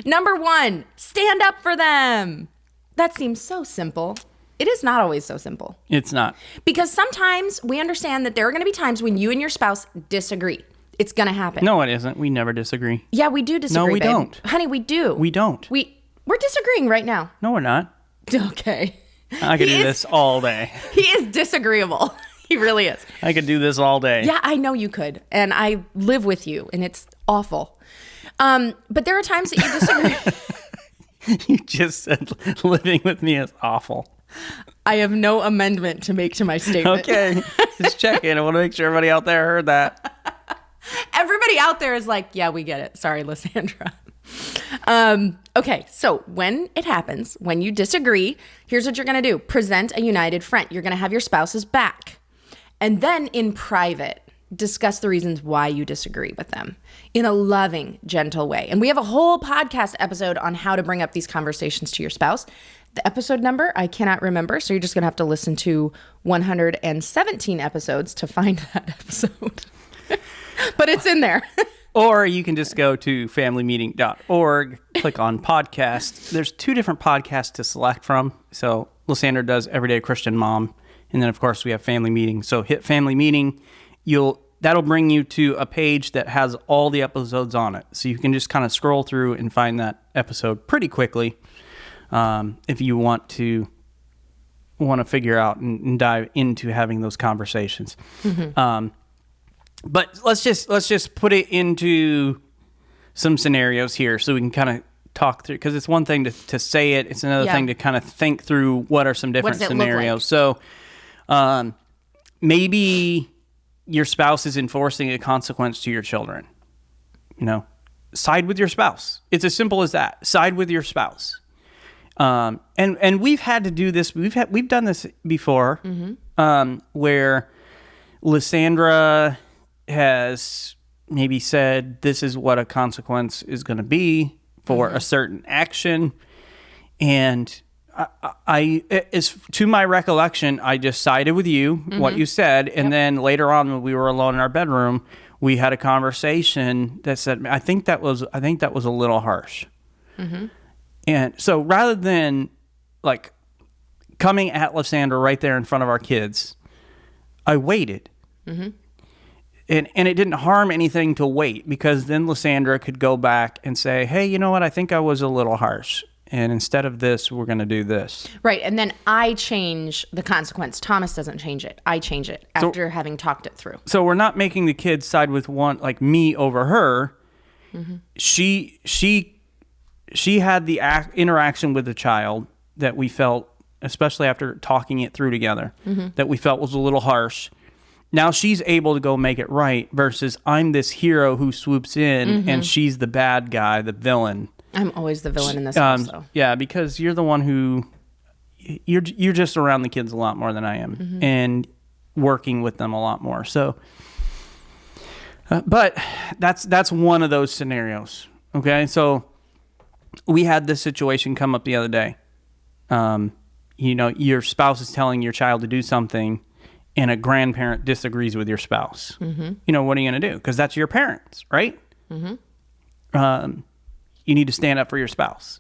Number 1, stand up for them. That seems so simple. It is not always so simple. It's not. Because sometimes we understand that there are going to be times when you and your spouse disagree. It's going to happen. No, it isn't. We never disagree. Yeah, we do disagree, No, we babe. don't. Honey, we do. We don't. We're disagreeing right now. No, we're not. Okay. I could do this all day. He is disagreeable. He really is. I could do this all day. Yeah, I know you could. And I live with you, and it's awful. But there are times that you disagree. You just said living with me is awful. I have no amendment to make to my statement. Okay. Just checking. I want to make sure everybody out there heard that. Everybody out there is like, yeah, we get it. Sorry, Lysandra. Okay, so when it happens, when you disagree, here's what you're going to do. Present a united front. You're going to have your spouse's back. And then in private, discuss the reasons why you disagree with them in a loving, gentle way. And we have a whole podcast episode on how to bring up these conversations to your spouse. The episode number, I cannot remember, so you're just going to have to listen to 117 episodes to find that episode. But it's in there. Or you can just go to familymeeting.org, click on podcast. There's 2 different podcasts to select from. So Lysandra does Everyday Christian Mom. And then, of course, we have Family Meeting. So hit Family Meeting. That'll bring you to a page that has all the episodes on it. So you can just kind of scroll through and find that episode pretty quickly if you want to figure out and dive into having those conversations. Mm-hmm. But let's just put it into some scenarios here so we can kind of talk through, because it's one thing to say it. It's another thing to kind of think through what are some different scenarios. So maybe your spouse is enforcing a consequence to your children. Side with your spouse. It's as simple as that. Side with your spouse. And we've had to do this. We've done this before, where Lysandra has maybe said this is what a consequence is going to be for a certain action, and I is to my recollection, I just sided with you, what you said, and then later on when we were alone in our bedroom, we had a conversation that said, I think that was a little harsh. And so rather than like coming at Lysandra right there in front of our kids, I waited. And it didn't harm anything to wait, because then Lysandra could go back and say, hey, you know what? I think I was a little harsh. And instead of this, we're going to do this. Right. And then I change the consequence. Thomas doesn't change it. I change it after having talked it through. So we're not making the kids side with one, like me over her. She had the interaction with the child that we felt, especially after talking it through together, that we felt was a little harsh. Now she's able to go make it right, versus I'm this hero who swoops in and she's the bad guy, the villain. I'm always the villain in this house, though. Yeah, because you're the one who you're just around the kids a lot more than I am, and working with them a lot more. So, but that's one of those scenarios. Okay, so we had this situation come up the other day. Your spouse is telling your child to do something, and a grandparent disagrees with your spouse. What are you going to do? Because that's your parents, right? You need to stand up for your spouse.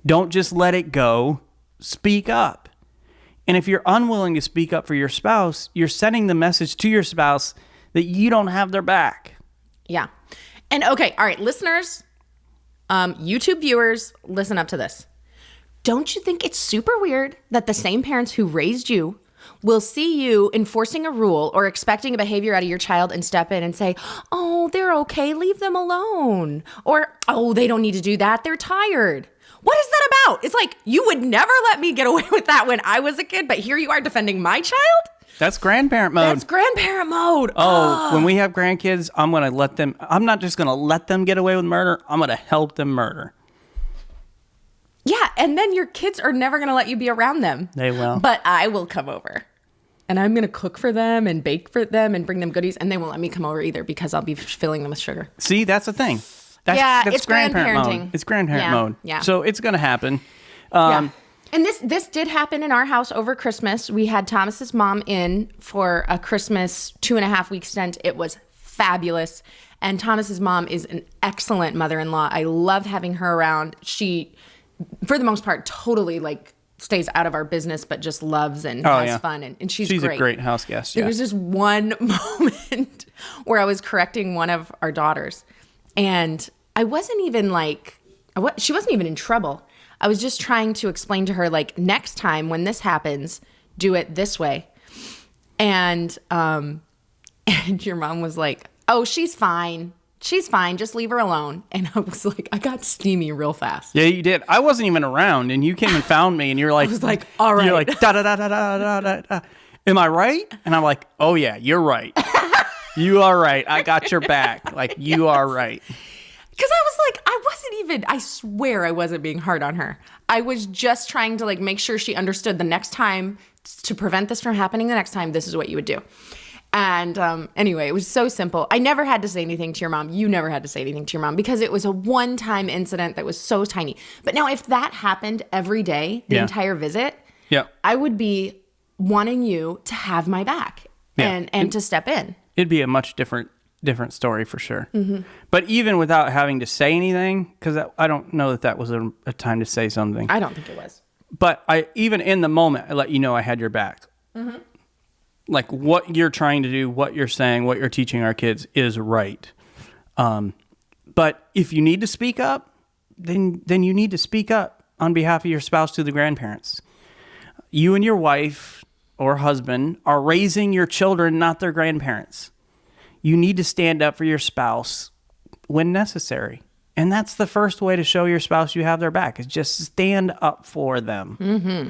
Don't just let it go. Speak up. And if you're unwilling to speak up for your spouse, you're sending the message to your spouse that you don't have their back. Yeah. And okay, all right, listeners, YouTube viewers, listen up to this. Don't you think it's super weird that the same parents who raised you will see you enforcing a rule or expecting a behavior out of your child and step in and say, oh, they're okay, leave them alone. Or, oh, they don't need to do that, they're tired. What is that about? It's like, you would never let me get away with that when I was a kid, but here you are defending my child? That's grandparent mode. That's grandparent mode. When we have grandkids, I'm not just going to let them get away with murder, I'm going to help them murder. Yeah, and then your kids are never going to let you be around them. They will. But I will come over. And I'm going to cook for them and bake for them and bring them goodies. And they won't let me come over either because I'll be filling them with sugar. See, that's the thing. That's it's grandparent mode. It's grandparent mode. Yeah. So it's going to happen. Yeah. And this did happen in our house over Christmas. We had Thomas's mom in for a Christmas 2.5 week stint. It was fabulous. And Thomas's mom is an excellent mother-in-law. I love having her around. She, for the most part, totally like stays out of our business, but just loves and has fun. And she's great. A great house guest. There was just one moment where I was correcting one of our daughters, and I wasn't even like, she wasn't even in trouble. I was just trying to explain to her, like, next time when this happens, do it this way. And your mom was like, oh, she's fine. She's fine. Just leave her alone. And I was like, I got steamy real fast. Yeah, you did. I wasn't even around, and you came and found me, and you're like, I was like, all right. You're like, da da da da da da da da. Am I right? And I'm like, oh yeah, you're right. You are right. I got your back. Like, you are right. Because I was like, I swear I wasn't being hard on her. I was just trying to like make sure she understood the next time, to prevent this from happening the next time, this is what you would do. And anyway, it was so simple. I never had to say anything to your mom. You never had to say anything to your mom because it was a one-time incident that was so tiny. But now if that happened every day, the entire visit, I would be wanting you to have my back and to step in. It'd be a much different story for sure. Mm-hmm. But even without having to say anything, because I don't know that was a time to say something. I don't think it was. But even in the moment, I let you know I had your back. Mm-hmm. Like, what you're trying to do, what you're saying, what you're teaching our kids is right. But if you need to speak up, then you need to speak up on behalf of your spouse to the grandparents. You and your wife or husband are raising your children, not their grandparents. You need to stand up for your spouse when necessary. And that's the first way to show your spouse you have their back, is just stand up for them. Mm-hmm.